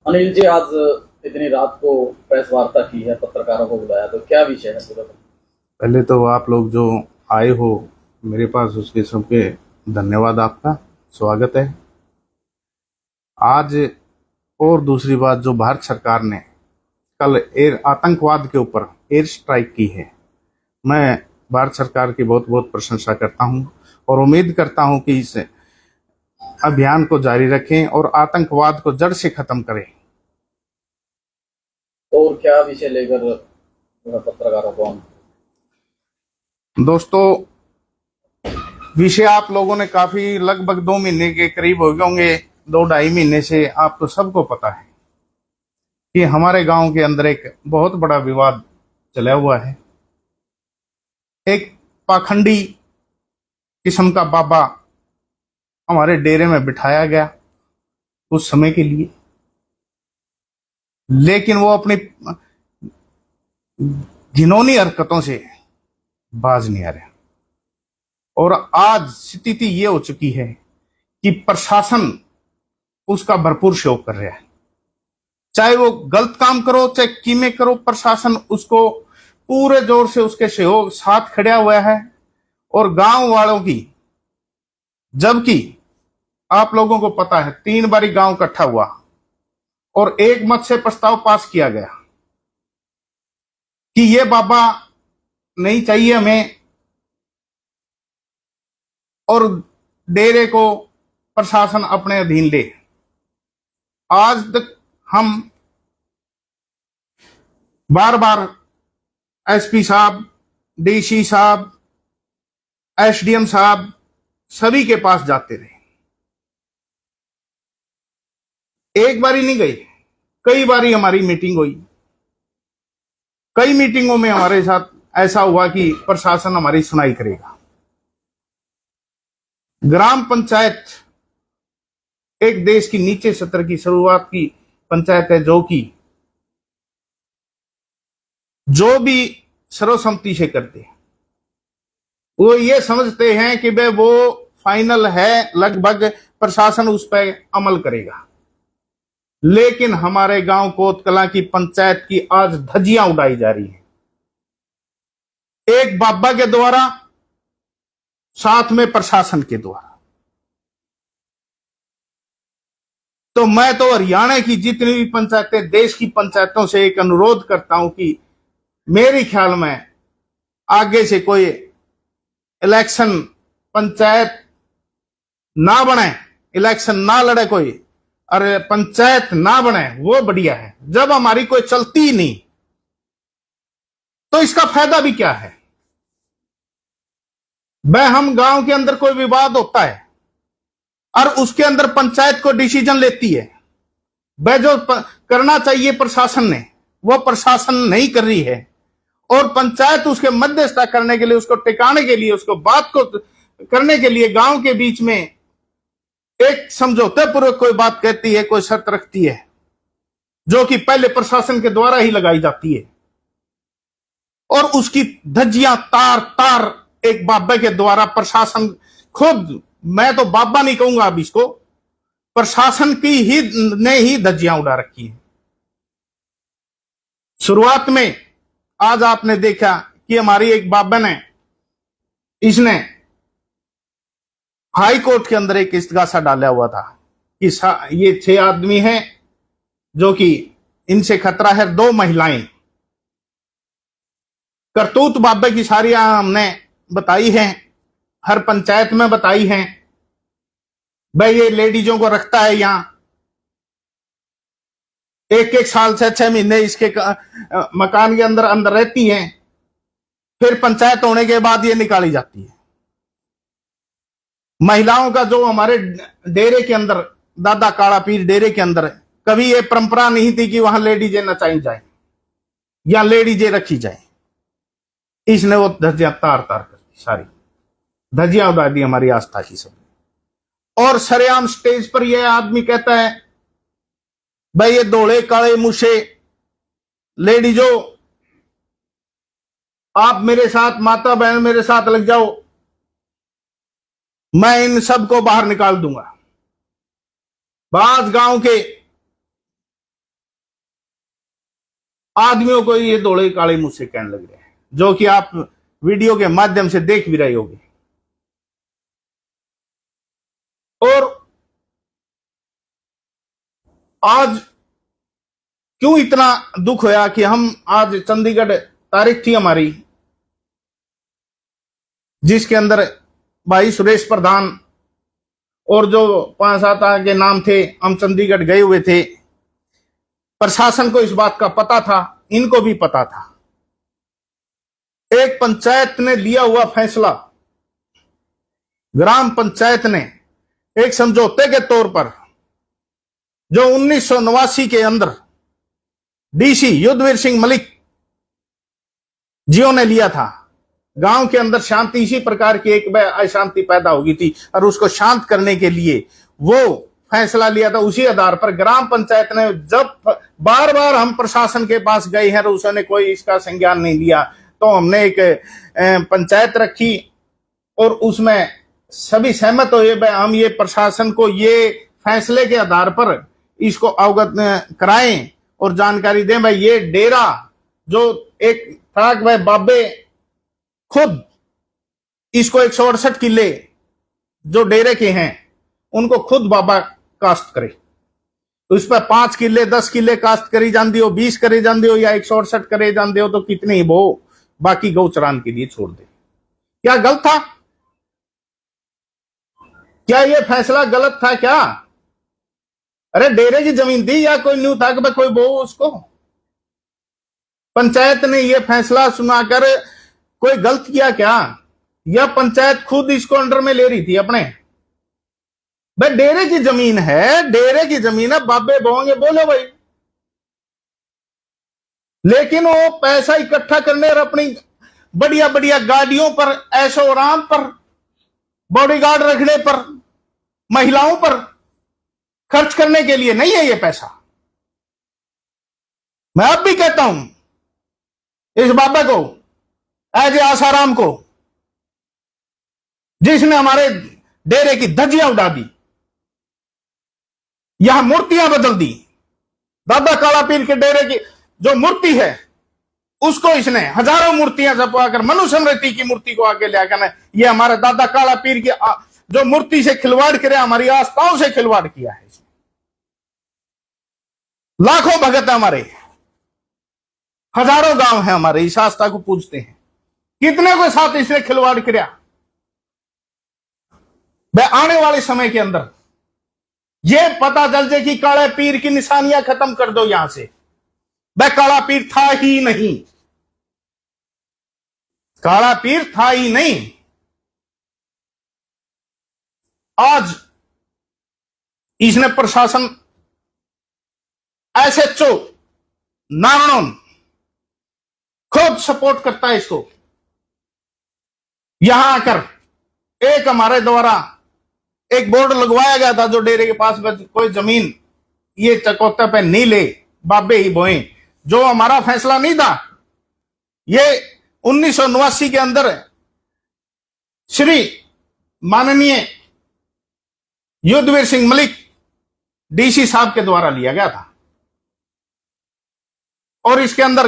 अनिल जी, आज इतनी रात को प्रेस वार्ता की है, पत्रकारों को बुलाया, तो क्या विषय है पूरा? पहले तो आप लोग जो आए हो मेरे पास उसके सबके धन्यवाद। आपका स्वागत है। आज और दूसरी बात, जो भारत सरकार ने कल एयर आतंकवाद के ऊपर एयर स्ट्राइक की है, मैं भारत सरकार की बहुत बहुत प्रशंसा करता हूं और उम्मीद करता हूं कि इस अभियान को जारी रखें और आतंकवाद को जड़ से खत्म करें। और क्या विषय लेकर पत्रकारों को हम? दोस्तों, विषय आप लोगों ने काफी लगभग 2 महीने के करीब हो गए होंगे, 2-2.5 महीने से आपको सबको पता है कि हमारे गांव के अंदर एक बहुत बड़ा विवाद चला हुआ है। एक पाखंडी किस्म का बाबा हमारे डेरे में बिठाया गया कुछ समय के लिए, लेकिन वो अपनी घिनौनी हरकतों से बाज नहीं आ रहा। और आज स्थिति ये हो चुकी है कि प्रशासन उसका भरपूर सहयोग कर रहा है। चाहे वो गलत काम करो चाहे कीमे करो, प्रशासन उसको पूरे जोर से उसके सहयोग साथ खड़ा हुआ है। और गांव वालों की, जबकि आप लोगों को पता है 3 बारी गांव इकट्ठा हुआ और एक मत से प्रस्ताव पास किया गया कि ये बाबा नहीं चाहिए हमें और डेरे को प्रशासन अपने अधीन ले। आज तक हम बार बार एसपी साहब, डीसी साहब, एसडीएम साहब सभी के पास जाते रहे। एक बारी नहीं गए, कई बारी हमारी मीटिंग हुई। कई मीटिंगों में हमारे साथ ऐसा हुआ कि प्रशासन हमारी सुनाई करेगा। ग्राम पंचायत एक देश की नीचे सत्र की शुरुआत की पंचायत है, जो भी सर्वसम्मति से करते हैं। वो ये समझते हैं कि वे वो फाइनल है, लगभग प्रशासन उस पर अमल करेगा। लेकिन हमारे गांव कोतकला की पंचायत की आज धज्जियां उड़ाई जा रही है, एक बाबा के द्वारा, साथ में प्रशासन के द्वारा। तो मैं तो हरियाणा की जितनी भी पंचायतें, देश की पंचायतों से एक अनुरोध करता हूं कि मेरे ख्याल में आगे से कोई इलेक्शन पंचायत ना बने, इलेक्शन ना लड़े कोई, अरे पंचायत ना बने, वो बढ़िया है। जब हमारी कोई चलती ही नहीं तो इसका फायदा भी क्या है? वह हम गांव के अंदर कोई विवाद होता है और उसके अंदर पंचायत को डिसीजन लेती है। वह जो करना चाहिए प्रशासन ने, वो प्रशासन नहीं कर रही है। और पंचायत उसके मध्यस्थता करने के लिए, उसको टिकाने के लिए, उसको बात को करने के लिए गांव के बीच में एक समझौते पूर्वक कोई बात कहती है, कोई शर्त रखती है, जो कि पहले प्रशासन के द्वारा ही लगाई जाती है। और उसकी धज्जियां तार तार एक बाबा के द्वारा प्रशासन खुद, मैं तो बाबा नहीं कहूंगा अब इसको, प्रशासन की ही ने ही धज्जियां उड़ा रखी है। शुरुआत में आज आपने देखा कि हमारी एक बाबा ने, इसने हाई कोर्ट के अंदर एक इस्तिगासा डाला हुआ था कि ये 6 आदमी हैं जो कि इनसे खतरा है, 2 महिलाएं। करतूत बाबा की सारी हमने बताई हैं, हर पंचायत में बताई हैं। भाई ये लेडीजों को रखता है यहां, 1-1 साल से 6 महीने इसके मकान के अंदर अंदर रहती हैं, फिर पंचायत होने के बाद ये निकाली जाती है। महिलाओं का जो हमारे डेरे के अंदर, दादा काला पीर डेरे के अंदर, कभी ये परंपरा नहीं थी कि वहां लेडीजें नचाई जाए या लेडीजें रखी जाए। इसने वो धज्जियां तार तार कर दी, सारी धज्जियां उड़ा दी हमारी आस्था की सब। और सरेआम स्टेज पर यह आदमी कहता है, भाई ये धोले काले मुझे लेडीजो, आप मेरे साथ, माता बहन मेरे साथ लग जाओ, मैं इन सबको बाहर निकाल दूंगा। बाज गांव के आदमियों को ये धोले काले मुझसे कहने लग रहे हैं, जो कि आप वीडियो के माध्यम से देख भी रहे होंगे। और आज क्यों इतना दुख होया कि हम आज चंडीगढ़ तारीख थी हमारी, जिसके अंदर भाई सुरेश प्रधान और जो 5-7 के नाम थे, हम चंडीगढ़ गए हुए थे। प्रशासन को इस बात का पता था, इनको भी पता था। एक पंचायत ने लिया हुआ फैसला, ग्राम पंचायत ने एक समझौते के तौर पर, जो 1989 के अंदर डीसी युद्धवीर सिंह मलिक जियो ने लिया था। गांव के अंदर शांति, इसी प्रकार की एक अशांति पैदा हो गई थी और उसको शांत करने के लिए वो फैसला लिया था। उसी आधार पर ग्राम पंचायत ने, जब बार बार हम प्रशासन के पास गए हैं और उसने कोई इसका संज्ञान नहीं लिया, तो हमने एक पंचायत रखी और उसमें सभी सहमत हुए हम ये प्रशासन को ये फैसले के आधार पर इसको अवगत कराएं और जानकारी दें। भाई ये डेरा जो एक था, भाई बाबे खुद इसको 168 किले जो डेरे के हैं उनको खुद बाबा कास्ट करे, तो इस पर 5 किले 10 किले कास्ट करी जाती हो, 20 करे जाते हो या 168 करे जाते हो, तो कितने ही वो बाकी गौ चरान के लिए छोड़ दे। क्या गलत था? क्या ये फैसला गलत था क्या? अरे डेरे की जमीन थी या कोई न्यू था कि कोई बो उसको? पंचायत ने ये फैसला सुनाकर कोई गलत किया क्या? या पंचायत खुद इसको अंडर में ले रही थी अपने? भाई डेरे की जमीन है, डेरे की जमीन है, बाबे बोंगे बोलो भाई। लेकिन वो पैसा इकट्ठा करने और अपनी बढ़िया बढ़िया गाड़ियों पर, ऐशो आराम पर, बॉडीगार्ड रखने पर, महिलाओं पर खर्च करने के लिए नहीं है ये पैसा। मैं अब भी कहता हूं इस बाबा को, एज आसाराम को, जिसने हमारे डेरे की धज्जियां उड़ा दी, यहां मूर्तियां बदल दी। दादा काला पीर के डेरे की जो मूर्ति है उसको इसने हजारों मूर्तियां छपवाकर मनुस्मृति की मूर्ति को आगे ले आकर ये हमारे दादा काला पीर की जो मूर्ति से खिलवाड़ करे, हमारी आस्थाओं से खिलवाड़ किया है। लाखों भगत है हमारे, हजारों गांव है हमारे, इस आस्था को पूजते हैं। कितने को साथ इसने खिलवाड़ किया। वह आने वाले समय के अंदर यह पता चल जाए कि काले पीर की निशानियां खत्म कर दो यहां से। वह काला पीर था ही नहीं, काला पीर था ही नहीं। आज इसने प्रशासन, एसएचओ नारायण खुद सपोर्ट करता है इसको। यहां आकर एक हमारे द्वारा एक बोर्ड लगवाया गया था, जो डेरे के पास कोई जमीन ये चकोता पे नहीं ले, बाबे ही बोए, जो हमारा फैसला नहीं था। ये 1989 के अंदर श्री माननीय युद्धवीर सिंह मलिक डीसी साहब के द्वारा लिया गया था। और इसके अंदर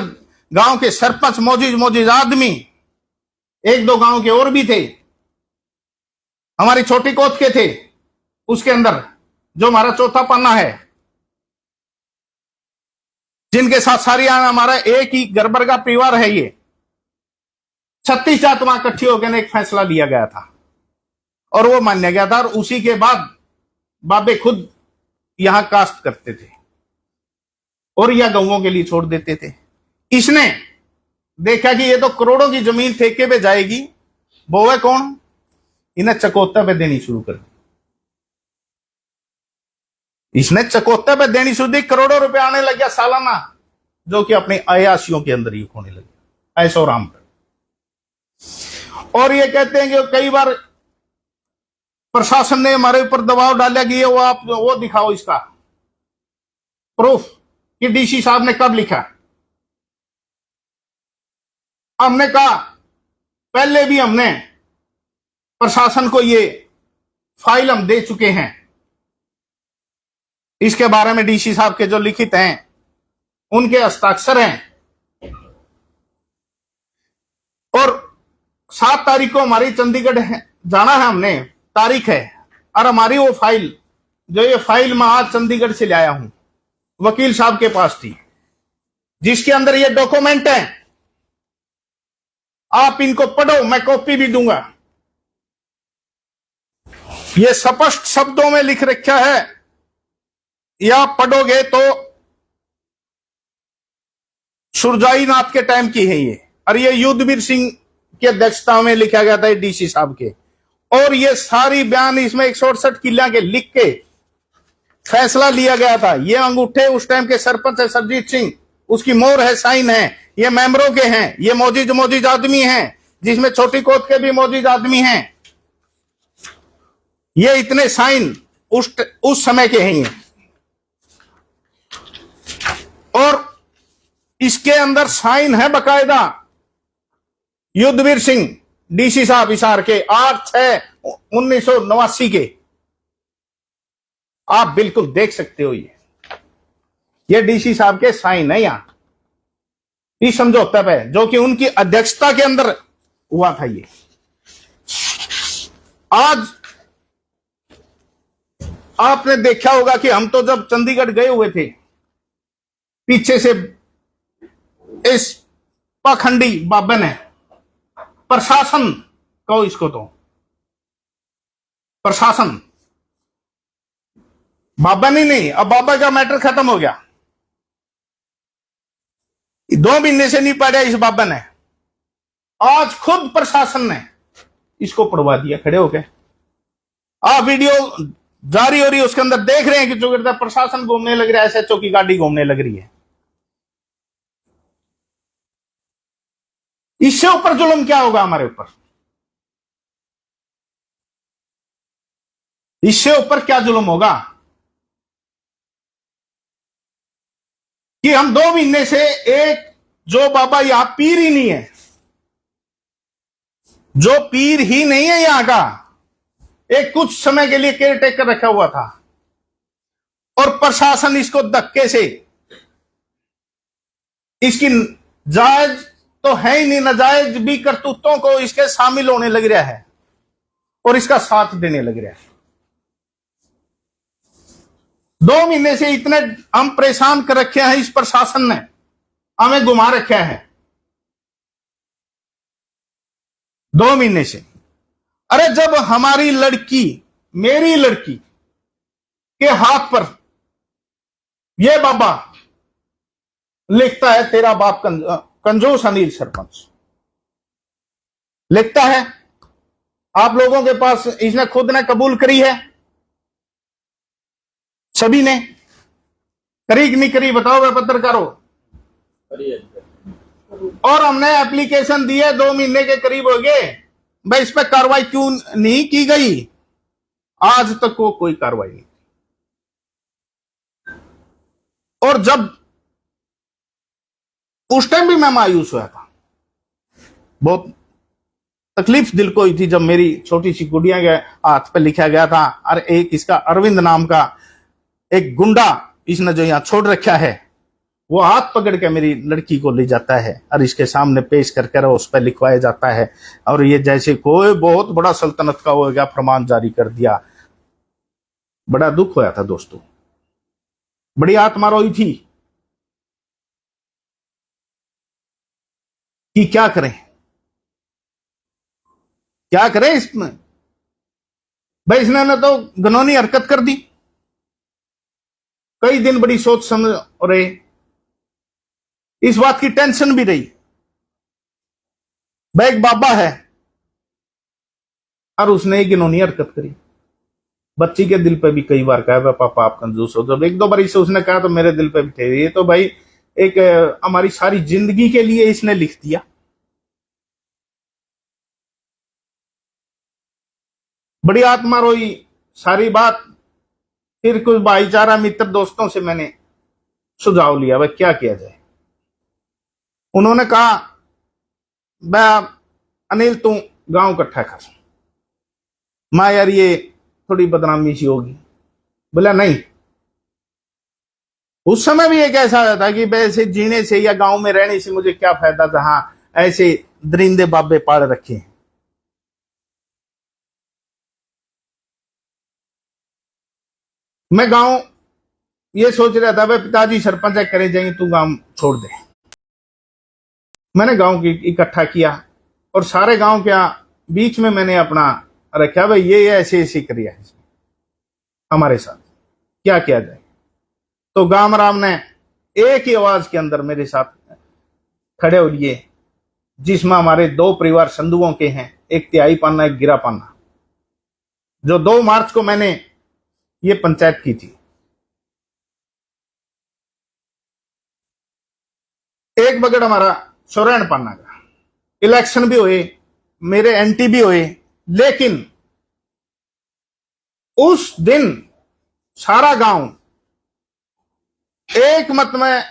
गांव के सरपंच, मौजूद आदमी, 1-2 गांव के और भी थे, हमारी छोटी कोत के थे उसके अंदर, जो हमारा चौथा पन्ना है, जिनके साथ सारी हमारा एक ही गरबर का परिवार है। ये 36 जात वहां इकट्ठी होकर एक फैसला लिया गया था और वो मान्या गया था। और उसी के बाद बाबे खुद यहां कास्ट करते थे और यह गौओं के लिए छोड़ देते थे। इसने देखा कि ये तो करोड़ों की जमीन ठेके पे जाएगी, वो है कौन? इन्हें चकोता पे देनी शुरू कर दी। इसने चकोता पे देनी शुरू दी, करोड़ों रुपए आने लग गया सालाना, जो कि अपनी अयाशियों के अंदर ही होने लगे, ऐसो राम पर। और ये कहते हैं कि कई बार प्रशासन ने हमारे ऊपर दबाव डाला कि ये वो दिखाओ इसका प्रूफ कि डीसी साहब ने कब लिखा। हमने कहा पहले भी हमने प्रशासन को ये फाइल हम दे चुके हैं, इसके बारे में डीसी साहब के जो लिखित हैं, उनके हस्ताक्षर हैं, और 7 तारीख को हमारी चंडीगढ़ जाना है, हमने तारीख है, और हमारी वो फाइल, जो ये फाइल मैं आज चंडीगढ़ से लाया हूं, वकील साहब के पास थी, जिसके अंदर ये डॉक्यूमेंट है। आप इनको पढ़ो, मैं कॉपी भी दूंगा। ये स्पष्ट शब्दों में लिख रखा है, या पढ़ोगे तो सुरजाई नाथ के टाइम की है ये, और ये युद्धवीर सिंह की अध्यक्षता में लिखा गया था डीसी साहब के। और ये सारी बयान इसमें 168 किला के लिख के फैसला लिया गया था। ये अंगूठे उस टाइम के सरपंच है सरजीत सिंह, उसकी मोहर है, साइन है, ये मेंबरों के हैं, ये मौजूद आदमी हैं, जिसमें छोटी कोत के भी मौजूद आदमी हैं। ये इतने साइन उस समय के हैं ये। और इसके अंदर साइन है बकायदा युद्धवीर सिंह डीसी साहब हिसार के 8/6/1989 के। आप बिल्कुल देख सकते हो, ये डीसी साहब के साइन है यहां इस समझौते पे, जो कि उनकी अध्यक्षता के अंदर हुआ था। ये आज आपने देखा होगा कि हम तो जब चंडीगढ़ गए हुए थे, पीछे से इस पाखंडी बाबा ने, प्रशासन कहो इसको, तो प्रशासन, बाबा नहीं, अब बाबा का मैटर खत्म हो गया। 2 महीने से नहीं पढ़ा इस बाबा ने, आज खुद प्रशासन ने इसको पढ़वा दिया खड़े होके। आप वीडियो जारी हो रही है, उसके अंदर देख रहे हैं कि जो प्रशासन घूमने लग रहा है, एसएचओ की गाड़ी घूमने लग रही है। इससे ऊपर जुल्म क्या होगा हमारे ऊपर? इससे ऊपर क्या जुल्म होगा कि हम 2 महीने से एक जो बाबा यहां पीर ही नहीं है, जो पीर ही नहीं है यहां का, एक कुछ समय के लिए केयर टेकर रखा हुआ था, और प्रशासन इसको धक्के से, इसकी जायज तो है ही नहीं, नाजायज भी करतूतों को इसके शामिल होने लग रहा है और इसका साथ देने लग रहा है। 2 महीने से इतने हम परेशान कर रखे हैं, इस प्रशासन ने हमें घुमा रखा है 2 महीने से। अरे जब हमारी लड़की, मेरी लड़की के हाथ पर यह बाबा लिखता है, तेरा बाप कंजूस अनिल सरपंच लिखता है, आप लोगों के पास इसने खुद ने कबूल करी है, सभी ने करी कि नहीं करी, बताओ वे पत्रकारों। और हमने एप्लीकेशन दी है, 2 महीने के करीब हो गए, भाई इस पर कार्रवाई क्यों नहीं की गई? आज तक वो कोई कार्रवाई नहीं। और जब उस टाइम भी मैं मायूस हुआ था, बहुत तकलीफ दिल को हुई थी, जब मेरी छोटी सी गुड़िया के हाथ पे लिखा गया था, और एक इसका अरविंद नाम का एक गुंडा इसने जो यहां छोड़ रखा है, वो हाथ पकड़ के मेरी लड़की को ले जाता है और इसके सामने पेश करके उस पर लिखवाया जाता है, और ये जैसे कोई बहुत बड़ा सल्तनत का हो गया फरमान जारी कर दिया। बड़ा दुख होया था दोस्तों, बड़ी आत्मा रोई थी कि क्या करें, क्या करें इसमें। भाई इसने तो घिनौनी हरकत कर दी। कई दिन बड़ी सोच समझ रहे, इस बात की टेंशन भी रही, भाई एक बाबा है और उसने एक घिनौनी हरकत करी। बच्ची के दिल पे भी कई बार कहा, पापा आप कंजूस हो, जब 1-2 बार इसे उसने कहा तो मेरे दिल पे भी थे। ये तो भाई एक हमारी सारी जिंदगी के लिए इसने लिख दिया। बड़ी आत्मा रोई सारी बात। फिर कुछ भाईचारा मित्र दोस्तों से मैंने सुझाव लिया, भाई क्या किया जाए। उन्होंने कहा, भाई अनिल तू गांव इकट्ठा कर, मां यार ये थोड़ी बदनामी सी होगी। बोला नहीं, उस समय भी एक ऐसा था कि वैसे जीने से या गांव में रहने से मुझे क्या फायदा था, हाँ ऐसे दरिंदे बाबे पाल रखे हैं। मैं गांव ये सोच रहा था भाई पिताजी सरपंच है, करे जाएंगे, तू गांव छोड़ दे। मैंने गांव की इकट्ठा किया और सारे गांव के बीच में मैंने अपना रखा भाई ये ऐसे ऐसी क्रिया है हमारे साथ, क्या किया जाए। तो गांव राम ने एक ही आवाज के अंदर मेरे साथ खड़े हो लिए, जिसमें हमारे 2 परिवार संधुओं के हैं, एक तिहाई पाना एक गिरा पाना, जो 2 मार्च को मैंने ये पंचायत की थी। एक बगड़ हमारा सोरेन पाना का, इलेक्शन भी हुए, मेरे एंटी भी हुए, लेकिन उस दिन सारा गांव एक मत में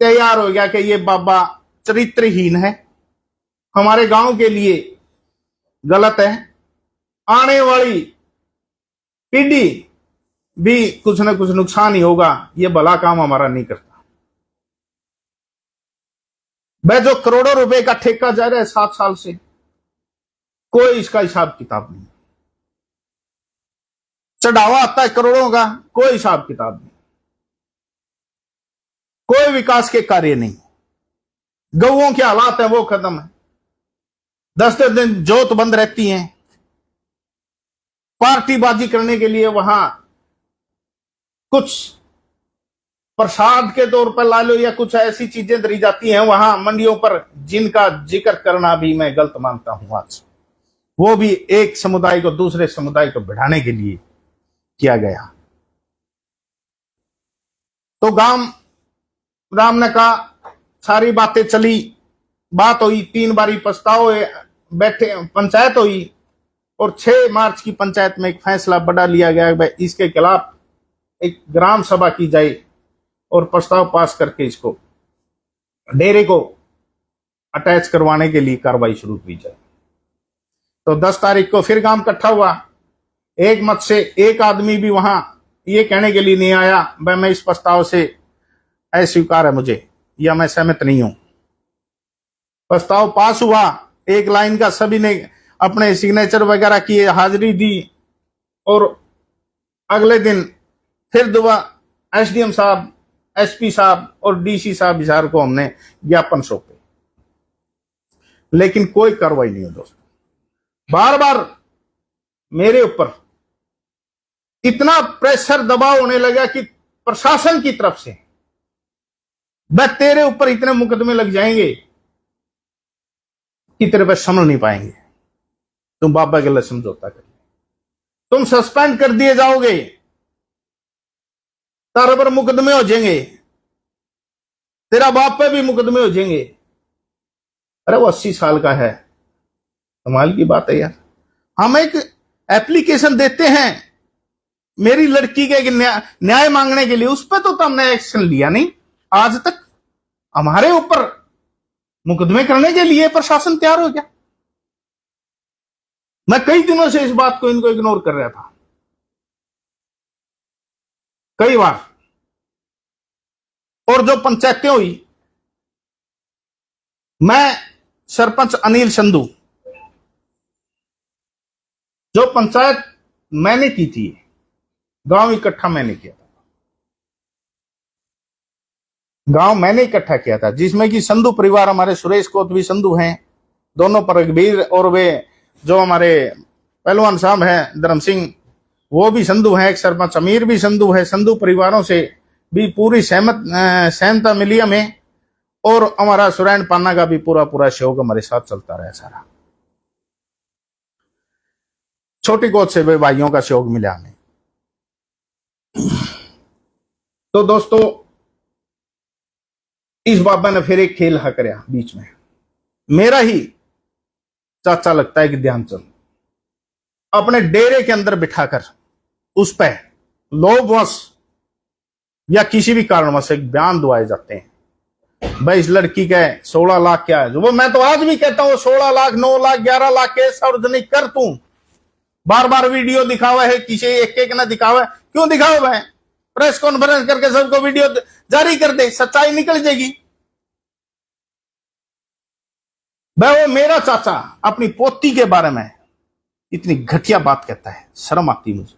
तैयार हो गया कि ये बाबा चरित्रहीन है, हमारे गांव के लिए गलत है, आने वाली पीढ़ी भी कुछ ना कुछ नुकसान ही होगा, ये भला काम हमारा नहीं करता। वह जो करोड़ों रुपए का ठेका जा रहा है 7 साल से, कोई इसका हिसाब किताब नहीं, चढ़ावा आता है करोड़ों का, कोई हिसाब किताब नहीं, कोई विकास के कार्य नहीं, गऊओं के हालात है वो खत्म है, 10 दिन जोत बंद रहती हैं, पार्टीबाजी करने के लिए वहां कुछ प्रसाद के तौर पर ला लो या कुछ ऐसी चीजें दी जाती हैं वहां मंडियों पर, जिनका जिक्र करना भी मैं गलत मानता हूं आज, वो भी एक समुदाय को दूसरे समुदाय को बढ़ाने के लिए किया गया। तो गांव राम ने कहा, सारी बातें चली, बात हुई, 3 बारी प्रस्ताव हुए, बैठे पंचायत हुई और 6 मार्च की पंचायत में एक फैसला बड़ा लिया गया भाई इसके खिलाफ एक ग्राम सभा की जाए और प्रस्ताव पास करके इसको डेरे को अटैच करवाने के लिए कार्रवाई शुरू की जाए। तो 10 तारीख को फिर गांव इकट्ठा हुआ, एक मत से एक आदमी भी वहां ये कहने के लिए नहीं आया भाई मैं इस प्रस्ताव से अस्वीकार है मुझे या मैं सहमत नहीं हूं। प्रस्ताव पास हुआ, एक लाइन का, सभी ने अपने सिग्नेचर वगैरह किए, हाजिरी दी और अगले दिन फिर दोबारा एसडीएम साहब, एसपी साहब और डीसी साहब हिसार को हमने ज्ञापन सौंपे, लेकिन कोई कार्रवाई नहीं हुई दोस्तों। बार बार मेरे ऊपर इतना प्रेशर दबाव होने लगा कि प्रशासन की तरफ से बस तेरे ऊपर इतने मुकदमे लग जाएंगे कि तेरे पे संभल नहीं पाएंगे, तुम बाबा के लिए समझौता कर, तुम सस्पेंड कर दिए जाओगे, तारे पर मुकदमे हो जाएंगे, तेरा बाप पे भी मुकदमे हो जाएंगे। अरे वो 80 साल का है, कमाल की बात है यार। हम एक एप्लीकेशन देते हैं मेरी लड़की के न्याय मांगने के लिए, उस पर तो हमने एक्शन लिया नहीं आज तक। हमारे ऊपर मुकदमे करने के लिए प्रशासन तैयार हो गया। मैं कई दिनों से इस बात को इनको इग्नोर कर रहा था, कई बार। और जो पंचायतें हुई, मैं सरपंच अनिल संधू, जो पंचायत मैंने की थी, गांव इकट्ठा मैंने किया था, गांव मैंने इकट्ठा किया था, जिसमें कि संधू परिवार, हमारे सुरेश कोतवी संधू हैं, दोनों पर रघबीर, और वे जो हमारे पहलवान साहब हैं धर्म सिंह, वो भी संधू हैं, एक सरपंच अमीर भी संधू है। संधू परिवारों से भी पूरी सहमता मिली हमें, और हमारा सुरैन पाना का भी पूरा पूरा सहयोग हमारे साथ चलता रहा सारा। छोटी गोद से वे भाइयों का सहयोग मिला हमें। तो दोस्तों, इस बाबा ने फिर एक खेल हा कराया बीच में। मेरा ही चाचा लगता है कि ध्यानचंद, अपने डेरे के अंदर बिठाकर उस पर लोभवश या किसी भी कारणवश एक बयान दुआए जाते हैं भाई इस लड़की के 16 लाख क्या है, वो मैं तो आज भी कहता हूं 16 लाख 9 लाख 11 लाख के सार्वजनिक कर तू। बार बार वीडियो दिखावा है, किसी एक एक ना दिखावा है, क्यों दिखावा है? प्रेस कॉन्फ्रेंस करके सबको वीडियो जारी कर दे, सच्चाई निकल जाएगी। वह वो मेरा चाचा अपनी पोती के बारे में इतनी घटिया बात कहता है, शर्म आती मुझे।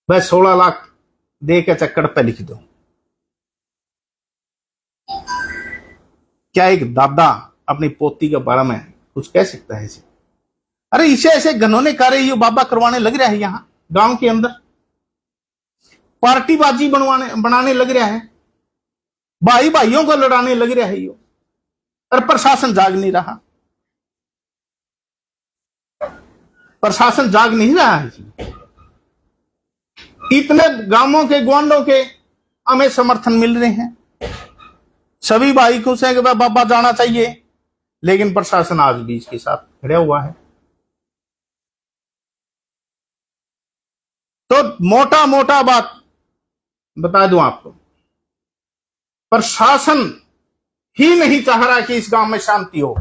वह 16 लाख दे के चक्कर पे लिख दो। क्या एक दादा अपनी पोती के बारे में कुछ कह सकता है इसे? अरे इसे ऐसे घनौने कार्य ये बाबा करवाने लग रहा है यहां गांव के अंदर, पार्टीबाजी बनाने लग रहा है, भाई भाइयों को लड़ाने लग रहा है ये, और प्रशासन जाग नहीं रहा। प्रशासन जाग नहीं रहा है। इतने गांवों के ग्वांडों के हमें समर्थन मिल रहे हैं, सभी भाई खुश हैं कि बाबा जाना चाहिए, लेकिन प्रशासन आज भी इसके साथ खड़ा हुआ है। तो मोटा मोटा बात बता दूं आपको, प्रशासन ही नहीं चाह रहा कि इस गांव में शांति हो।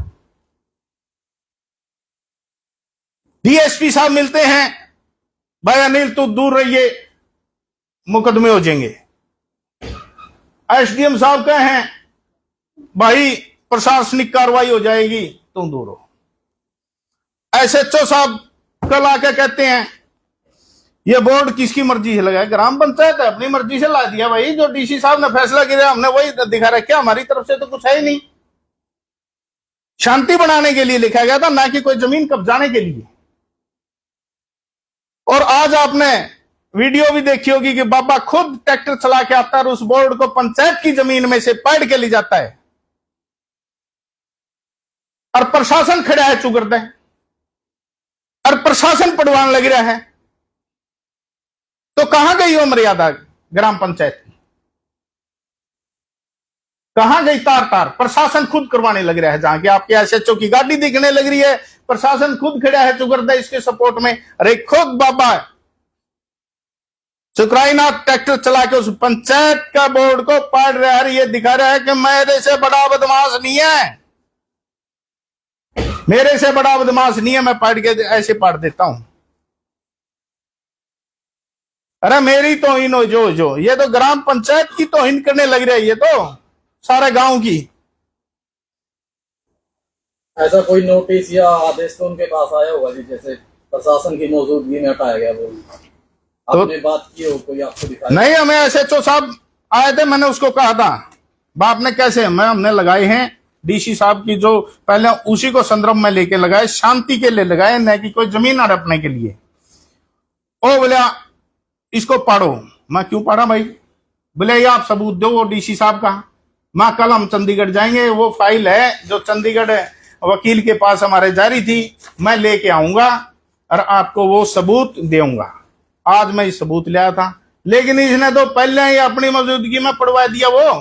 डीएसपी साहब मिलते हैं, भाई अनिल तू दूर रहिए, मुकदमे हो जाएंगे। एसडीएम साहब कहे हैं, भाई प्रशासनिक कार्रवाई हो जाएगी, तुम दूर हो। एसएचओ साहब कल आके कहते हैं, ये बोर्ड किसकी मर्जी से लगाया? ग्राम पंचायत है, अपनी मर्जी से ला दिया भाई। जो डीसी साहब ने फैसला किया हमने वही दिखा रखा, हमारी तरफ से तो कुछ है ही नहीं। शांति बनाने के लिए लिखा गया था, ना कि कोई जमीन कब्जाने के लिए। और आज आपने वीडियो भी देखी होगी कि बाबा खुद ट्रैक्टर चला के आता है और उस बोर्ड को पंचायत की जमीन में से पाड़ के ले जाता है, और प्रशासन खड़ा है चुगरदा, और प्रशासन पड़वाने लग रहा है। तो कहां गई वो मर्यादा ग्राम पंचायत की? कहां गई तार तार? प्रशासन खुद करवाने लग रहा है। जहां कि आपके एसएचओ की गाड़ी दिखने लग रही है, प्रशासन खुद खड़ा है चुगरदा इसके सपोर्ट में। अरे खुद बाबा सुकराईनाथ ट्रैक्टर चला के उस पंचायत का बोर्ड को पाड़ रहा है, ये दिखा रहा है कि मेरे से बड़ा बदमाश नहीं है, मेरे से बड़ा बदमाश नहीं है, मैं पाड़ के ऐसे पाड़ देता हूं। अरे मेरी तौहीन हो जो ये तो ग्राम पंचायत की तौहीन करने लग रहा है, ये तो सारे गांव की। ऐसा कोई नोटिस या आदेश तो उनके पास आया होगा जी, जैसे प्रशासन की मौजूदगी में हटाया गया वो? आपने बात की हो, कोई आपको दिखाया? नहीं, हमें एसएचओ साहब आए थे, मैंने उसको कहा था बाप ने कैसे हमने लगाए हैं डीसी साहब की, जो पहले उसी को संदर्भ में लेके लगाए, शांति के लिए लगाए, न कि कोई जमीन हड़पने के लिए। ओ बोले इसको पाड़ो। मैं क्यों पाड़ा भाई? बोले ये आप सबूत दो वो डीसी साहब का। मैं कल हम चंडीगढ़ जाएंगे, वो फाइल है जो चंडीगढ़ वकील के पास हमारे जारी थी, मैं लेके आऊंगा और आपको वो सबूत दूंगा। आज मैं इस सबूत लाया था, लेकिन इसने तो पहले ही अपनी मौजूदगी में पड़वा दिया। वो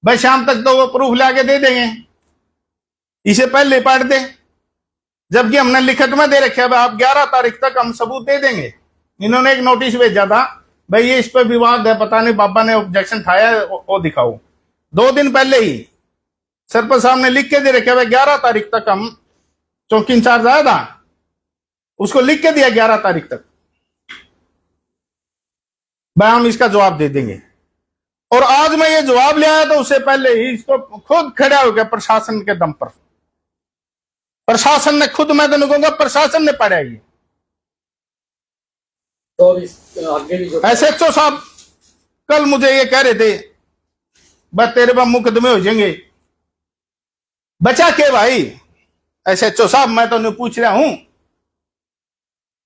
भाई शाम तक तो वो प्रूफ लाके दे देंगे, इसे पहले पाड़ दे, जबकि हमने लिखित में दे रखे आप 11 तारीख तक हम सबूत दे देंगे। इन्होंने एक नोटिस भेजा था, भाई ये इस पर विवाद है, पता नहीं बाबा ने ऑब्जेक्शन उठाया, वो दिखाओ। 2 दिन पहले ही सरपंच साहब ने लिख के दे रखे, भाई 11 तारीख तक हम, चौकी इंचार्ज आया था, उसको लिख के दिया 11 तारीख तक भाई हम इसका जवाब दे देंगे। और आज मैं ये जवाब ले आया तो उससे पहले ही इसको खुद खड़ा हो गया प्रशासन के दम पर। प्रशासन ने खुद, मैं तो नहीं कहूंगा प्रशासन ने पढ़ा ये। तो आगे भी जो एसएचओ साहब कल मुझे ये कह रहे थे, बस तेरे पर मुकदमे हो जाएंगे। बचा के भाई एसएचओ साहब, मैं तो नहीं पूछ रहा हूं।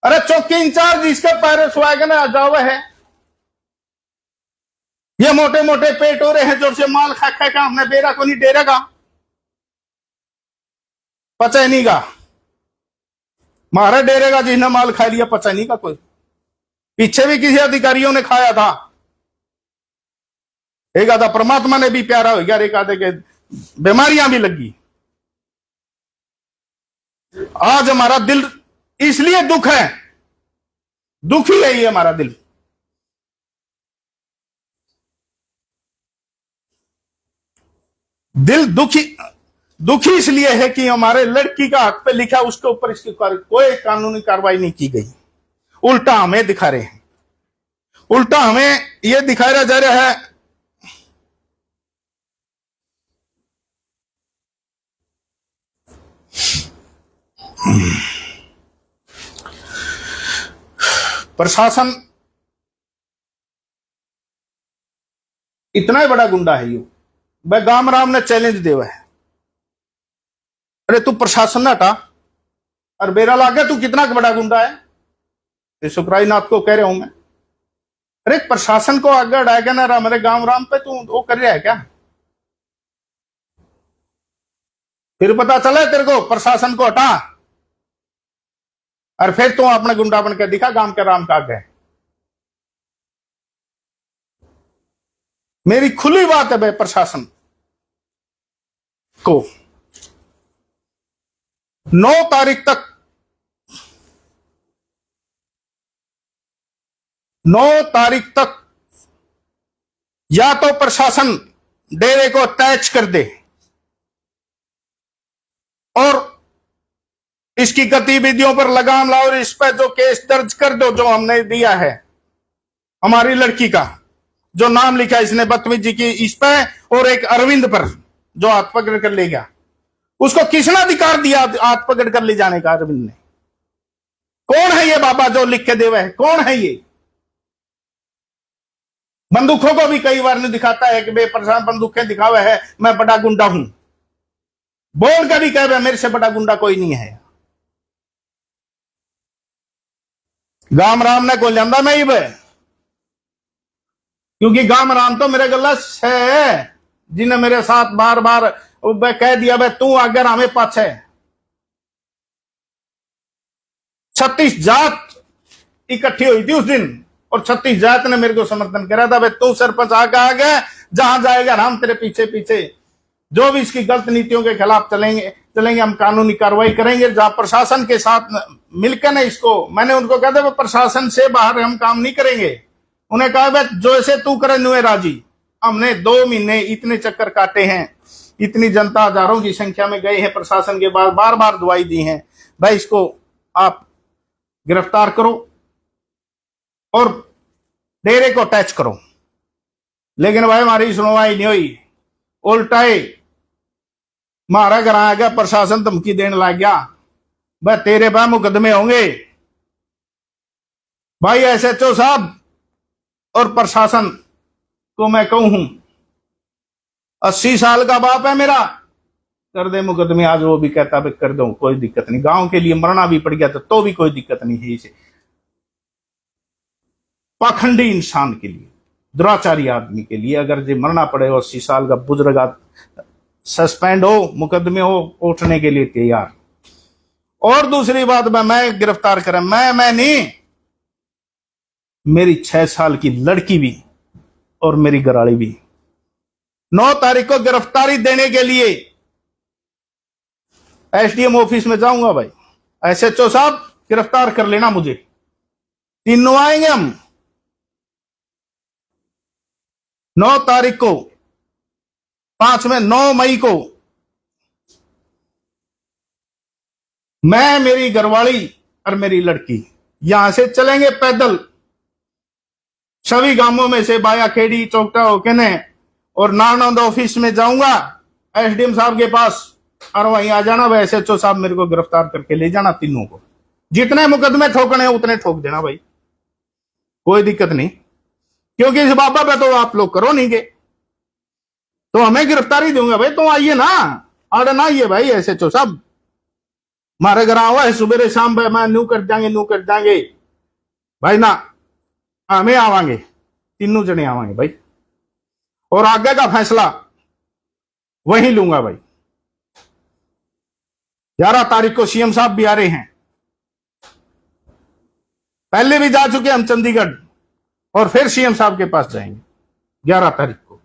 अरे चौकी इंचार्ज इसके पैरिस वैगन जावा है, ये मोटे मोटे पेट हो रहे हैं जोर से माल खा खा का, हमने बेरा को नहीं डेरा का पचा ही नहीं का, मारा डेरे का जिसने माल खा लिया पचा नहीं का कोई। पीछे भी किसी अधिकारियों ने खाया था, एक आधा परमात्मा ने भी प्यारा हो गया, एक आधे के बीमारियां भी लगी। आज हमारा दिल इसलिए दुख है, दुखी है ये हमारा दिल। दिल दुखी इसलिए है कि हमारे लड़की का हक पे लिखा, उसके ऊपर इसकी कोई कानूनी कार्रवाई नहीं की गई। उल्टा हमें दिखा रहे हैं, उल्टा हमें यह दिखाया जा रहा है प्रशासन इतना ही बड़ा गुंडा है यू। भाई गामराम ने चैलेंज देवा है, अरे तू प्रशासन ना हटा और बेरा ला गया, तू कितना बड़ा गुंडा है। सुखराई नाथ को कह रहा हूं मैं, अरे प्रशासन को आगे हटाएगा ना हमारे गामराम पे, तू वो कर रहा है क्या। फिर पता चला तेरे को प्रशासन को हटा और फिर तू अपने गुंडा बन के दिखा गांव के राम का आगे। मेरी खुली बात है भाई, प्रशासन को 9 तारीख तक 9 तारीख तक या तो प्रशासन डेरे को अटैच कर दे और इसकी गतिविधियों पर लगाम लाओ और इस पर जो केस दर्ज कर दो जो हमने दिया है हमारी लड़की का, जो नाम लिखा इसने बदतमीजी की इस पे और एक अरविंद पर जो हाथ पकड़ कर ले गया। उसको किसने अधिकार दिया हाथ पकड़ कर ले जाने का? अरविंद ने। कौन है ये बाबा जो लिख के देवे है? कौन है ये? बंदूकों को भी कई बार नहीं दिखाता है कि बे प्रशासन बंदूकें दिखावे है, मैं बड़ा गुंडा हूं। बोल कर भी कह रहे मेरे से बड़ा गुंडा कोई नहीं है। गाम राम ने को लिया मैं ही बे, क्योंकि गाम राम तो मेरे गलत है, जिन्हें मेरे साथ बार बार कह दिया भाई तू अगर हमें पाछे 36 जात इकट्ठी हुई थी उस दिन और 36 जात ने मेरे को समर्थन करा था भाई तू सरपंच आगे जहां जाएगा हम तेरे पीछे पीछे, जो भी इसकी गलत नीतियों के खिलाफ चलेंगे हम कानूनी कार्रवाई करेंगे। जहां प्रशासन के साथ मिलकर ना इसको, मैंने उनको कहा था प्रशासन से बाहर हम काम नहीं करेंगे। उन्हें कहा भाई जो ऐसे तू करे नुए राजी। हमने 2 महीने इतने चक्कर काटे हैं, इतनी जनता हजारों की संख्या में गए हैं, प्रशासन के बाद बार बार दुआई दी है भाई इसको आप गिरफ्तार करो और डेरे को अटैच करो, लेकिन भाई हमारी सुनवाई नहीं हुई। उल्टाए मारा घर आ गया, प्रशासन धमकी देने लग गया भाई तेरे पर मुकदमे होंगे। भाई एसएचओ साहब और प्रशासन को मैं कहूं हूं 80 साल का बाप है मेरा, कर दे मुकदमे। आज वो भी कहता है कर दो कोई दिक्कत नहीं, गांव के लिए मरना भी पड़ गया तो भी कोई दिक्कत नहीं है। इसे पाखंडी इंसान के लिए, दुराचारी आदमी के लिए अगर जो मरना पड़े 80 साल का बुजुर्ग सस्पेंड हो, मुकदमे हो, उठने के लिए तैयार। और दूसरी बात मैं गिरफ्तार करें, मैं नहीं, मेरी 6 साल की लड़की भी और मेरी घराड़ी भी 9 तारीख को गिरफ्तारी देने के लिए एसडीएम ऑफिस में जाऊंगा। भाई एसएचओ साहब गिरफ्तार कर लेना मुझे, तीनों आएंगे हम 9 तारीख को, 5 में 9 मई को मैं, मेरी घरवाली और मेरी लड़की यहां से चलेंगे पैदल सभी गांवों में से बाया खेड़ी चौकटा होके ने और नारनौंद ऑफिस में जाऊंगा एसडीएम साहब के पास और वहीं आ जाना। भाई एसएचओ साहब मेरे को गिरफ्तार करके ले जाना, तीनों को जितने मुकदमे ठोकने उतने ठोक देना भाई, कोई दिक्कत नहीं। क्योंकि इस बाबा पे तो आप लोग करो नहीं गए तो हमें गिरफ्तारी दूंगा भाई, तो आइए ना, आड़े ना आइए भाई एसएचओ साहब, हमारे घर हुआ है सुबह शाम भाई मैं नू कर जाएंगे भाई ना, हमें आवांगे, तीनों जने आवांगे भाई और आगे का फैसला वही लूंगा भाई। 11 तारीख को सीएम साहब भी आ रहे हैं, पहले भी जा चुके हम चंडीगढ़ और फिर सीएम साहब के पास जाएंगे 11 तारीख को।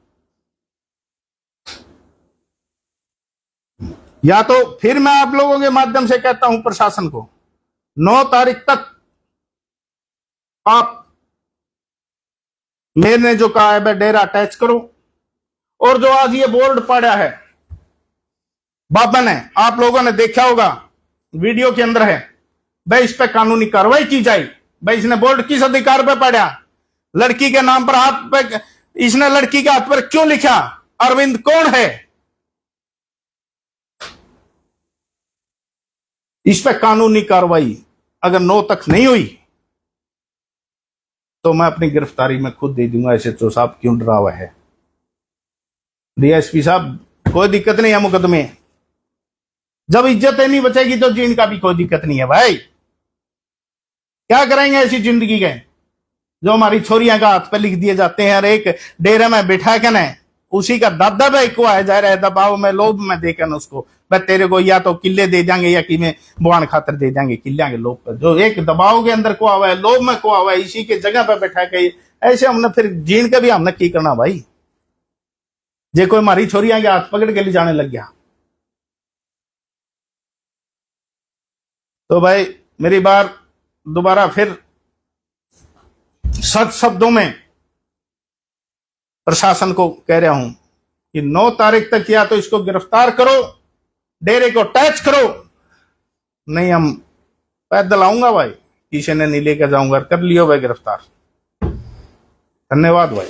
या तो फिर मैं आप लोगों के माध्यम से कहता हूं प्रशासन को 9 तारीख तक आप मैंने जो कहा है डेरा अटैच करो। और जो आज ये बोर्ड पड़ा है बाबा ने, आप लोगों ने देखा होगा वीडियो के अंदर है, भाई इस पे कानूनी कार्रवाई की जाए। भाई इसने बोर्ड किस अधिकार पे पड़ा? लड़की के नाम पर हाथ पे, इसने लड़की के हाथ पर क्यों लिखा? अरविंद कौन है? इस पर कानूनी कार्रवाई अगर 9 तक नहीं हुई तो मैं अपनी गिरफ्तारी में खुद दे दूंगा। SHO साहब क्यों डरा हुआ है? DSP साहब कोई दिक्कत नहीं है मुकदमे, जब इज्जत नहीं बचेगी तो जीन का भी कोई दिक्कत नहीं है भाई। क्या करेंगे ऐसी जिंदगी के जो हमारी छोरियां का हाथ पे लिख दिए जाते हैं और एक डेरे में बिठा के न उसी का दादा भाई को आ जा रहा है दबाव में लोभ में देकर उसको भाई तेरे को या तो किले दे जाएंगे या कि में बुआन खातर दे जाएंगे किले के लोभ पर, जो एक दबाव के अंदर को हुआ है, लोभ में को हुआ है, इसी के जगह पे बैठा के ऐसे हमने फिर जीन का भी हमने की करना भाई। जे कोई हमारी छोरियां के हाथ पकड़ के ले जाने लग गया तो भाई मेरी बार दोबारा फिर सच शब्दों में प्रशासन को कह रहा हूं कि 9 तारीख तक या तो इसको गिरफ्तार करो, डेरे को टैच करो, नहीं हम पैदल आऊंगा भाई, किसी ने नहीं लेकर जाऊंगा, कर लियो भाई गिरफ्तार। धन्यवाद भाई।